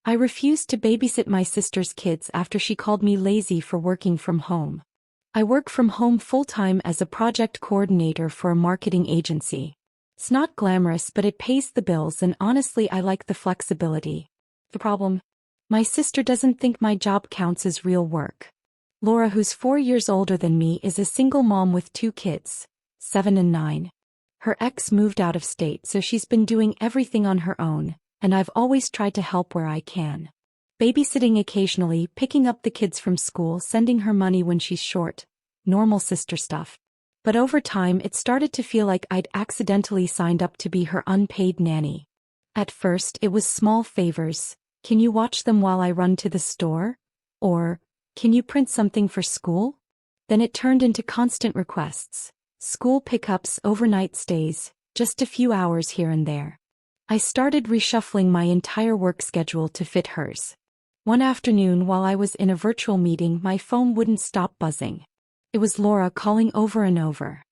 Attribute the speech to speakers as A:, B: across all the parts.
A: I refused to babysit my sister's kids after she called me lazy for working from home. I work from home full-time as a project coordinator for a marketing agency. It's not glamorous, but it pays the bills, and honestly I like the flexibility. The problem? My sister doesn't think my job counts as real work. Laura, who's 4 years older than me, is a single mom with 2 kids, 7 and 9. Her ex moved out of state, so she's been doing everything on her own, and I've always tried to help where I can. Babysitting occasionally, picking up the kids from school, sending her money when she's short. Normal sister stuff. But over time it started to feel like I'd accidentally signed up to be her unpaid nanny. At first it was small favors. Can you watch them while I run to the store? Or, can you print something for school? Then it turned into constant requests. School pickups, overnight stays, just a few hours here and there. I started reshuffling my entire work schedule to fit hers. One afternoon while I was in a virtual meeting, my phone wouldn't stop buzzing. It was Laura calling over and over.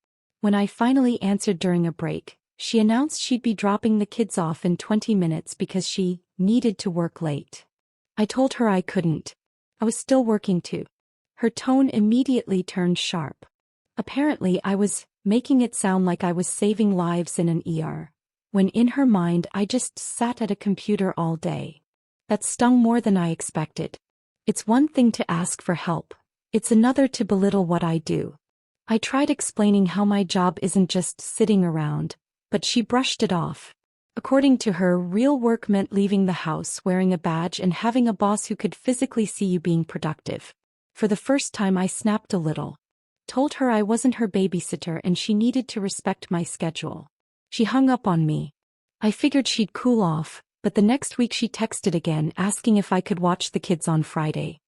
A: When I finally answered during a break, she announced she'd be dropping the kids off in 20 minutes because she needed to work late. I told her I couldn't. I was still working too. Her tone immediately turned sharp. Apparently I was making it sound like I was saving lives in an ER, when in her mind I just sat at a computer all day. That stung more than I expected. It's one thing to ask for help. It's another to belittle what I do. I tried explaining how my job isn't just sitting around, but she brushed it off. According to her, real work meant leaving the house wearing a badge and having a boss who could physically see you being productive. For the first time I snapped a little. Told her I wasn't her babysitter and she needed to respect my schedule. She hung up on me. I figured she'd cool off, but the next week she texted again asking if I could watch the kids on Friday.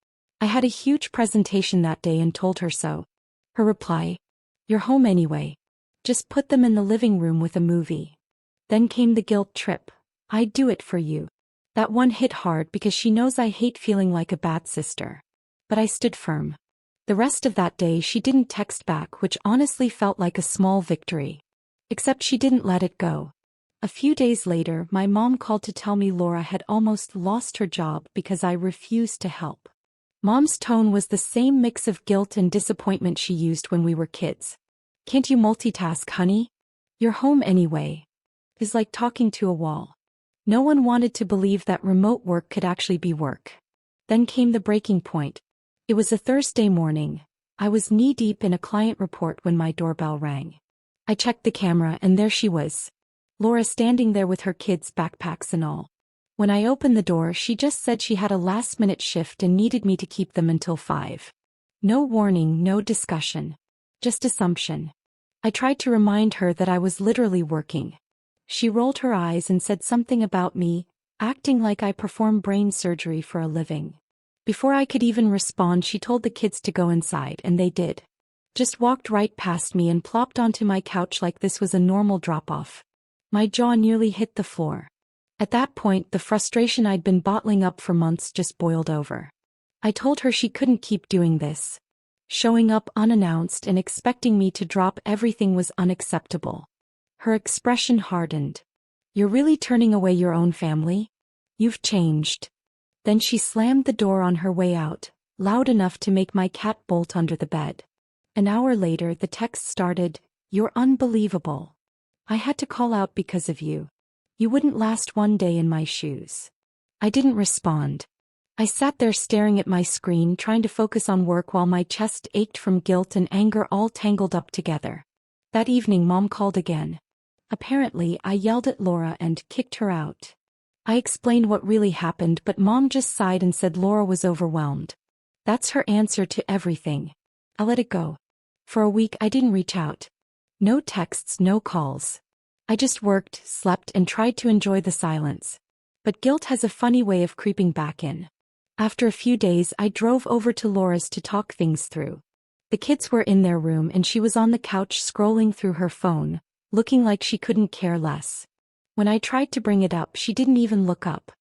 A: I had a huge presentation that day and told her so. Her reply: "You're home anyway. Just put them in the living room with a movie." Then came the guilt trip. "I'd do it for you." That one hit hard because she knows I hate feeling like a bad sister. But I stood firm. The rest of that day she didn't text back, which honestly felt like a small victory. Except she didn't let it go. A few days later, my mom called to tell me Laura had almost lost her job because I refused to help. Mom's tone was the same mix of guilt and disappointment she used when we were kids. "Can't you multitask, honey? You're home anyway." It's like talking to a wall. No one wanted to believe that remote work could actually be work. Then came the breaking point. It was a Thursday morning. I was knee-deep in a client report when my doorbell rang. I checked the camera and there she was. Laura standing there with her kids' backpacks and all. When I opened the door, she just said she had a last-minute shift and needed me to keep them until 5. No warning, no discussion. Just assumption. I tried to remind her that I was literally working. She rolled her eyes and said something about me acting like I perform brain surgery for a living. Before I could even respond, she told the kids to go inside, and they did. Just walked right past me and plopped onto my couch like this was a normal drop-off. My jaw nearly hit the floor. At that point, the frustration I'd been bottling up for months just boiled over. I told her she couldn't keep doing this. Showing up unannounced and expecting me to drop everything was unacceptable. Her expression hardened. "You're really turning away your own family? You've changed." Then she slammed the door on her way out, loud enough to make my cat bolt under the bed. An hour later, the text started: "You're unbelievable. I had to call out because of you. You wouldn't last one day in my shoes." I didn't respond. I sat there staring at my screen, trying to focus on work while my chest ached from guilt and anger all tangled up together. That evening, Mom called again. Apparently, I yelled at Laura and kicked her out. I explained what really happened, but Mom just sighed and said Laura was overwhelmed. That's her answer to everything. I let it go. For a week, I didn't reach out. No texts, no calls. I just worked, slept, and tried to enjoy the silence. But guilt has a funny way of creeping back in. After a few days, I drove over to Laura's to talk things through. The kids were in their room and she was on the couch scrolling through her phone, looking like she couldn't care less. When I tried to bring it up, she didn't even look up.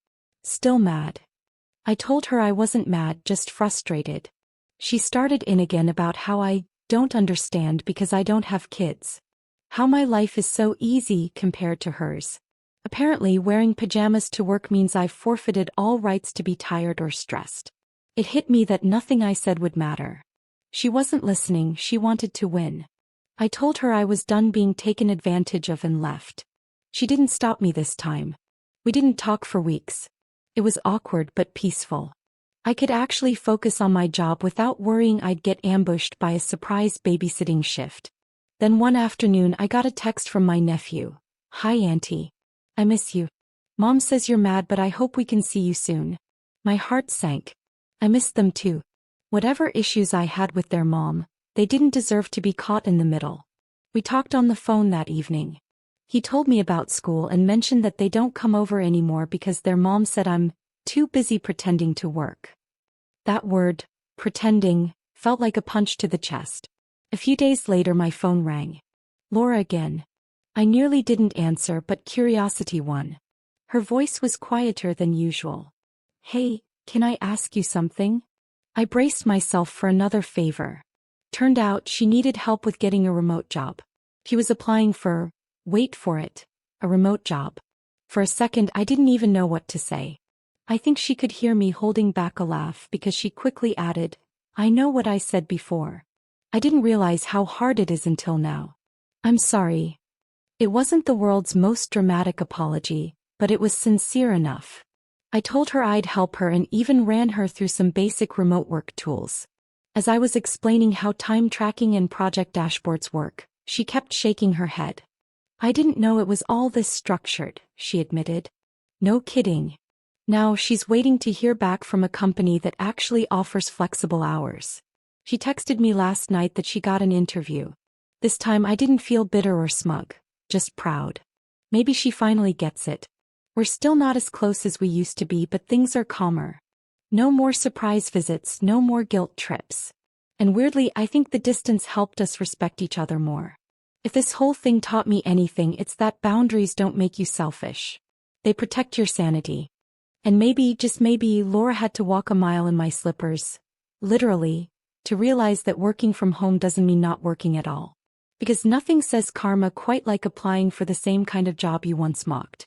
A: Still mad. I told her I wasn't mad, just frustrated. She started in again about how I don't understand because I don't have kids. How my life is so easy compared to hers. Apparently, wearing pajamas to work means I've forfeited all rights to be tired or stressed. It hit me that nothing I said would matter. She wasn't listening, she wanted to win. I told her I was done being taken advantage of and left. She didn't stop me this time. We didn't talk for weeks. It was awkward but peaceful. I could actually focus on my job without worrying I'd get ambushed by a surprise babysitting shift. Then one afternoon I got a text from my nephew. "Hi Auntie. I miss you. Mom says you're mad but I hope we can see you soon." My heart sank. I missed them too. Whatever issues I had with their mom, they didn't deserve to be caught in the middle. We talked on the phone that evening. He told me about school and mentioned that they don't come over anymore because their mom said I'm too busy pretending to work. That word, pretending, felt like a punch to the chest. A few days later my phone rang. Laura again. I nearly didn't answer but curiosity won. Her voice was quieter than usual. "Hey, can I ask you something?" I braced myself for another favor. Turned out she needed help with getting a remote job. She was applying for, wait for it, a remote job. For a second I didn't even know what to say. I think she could hear me holding back a laugh because she quickly added, "I know what I said before. I didn't realize how hard it is until now. I'm sorry." It wasn't the world's most dramatic apology, but it was sincere enough. I told her I'd help her and even ran her through some basic remote work tools. As I was explaining how time tracking and project dashboards work, she kept shaking her head. "I didn't know it was all this structured," she admitted. No kidding. Now she's waiting to hear back from a company that actually offers flexible hours. She texted me last night that she got an interview. This time I didn't feel bitter or smug, just proud. Maybe she finally gets it. We're still not as close as we used to be, but things are calmer. No more surprise visits, no more guilt trips. And weirdly, I think the distance helped us respect each other more. If this whole thing taught me anything, it's that boundaries don't make you selfish. They protect your sanity. And maybe, just maybe, Laura had to walk a mile in my slippers, literally, to realize that working from home doesn't mean not working at all. Because nothing says karma quite like applying for the same kind of job you once mocked.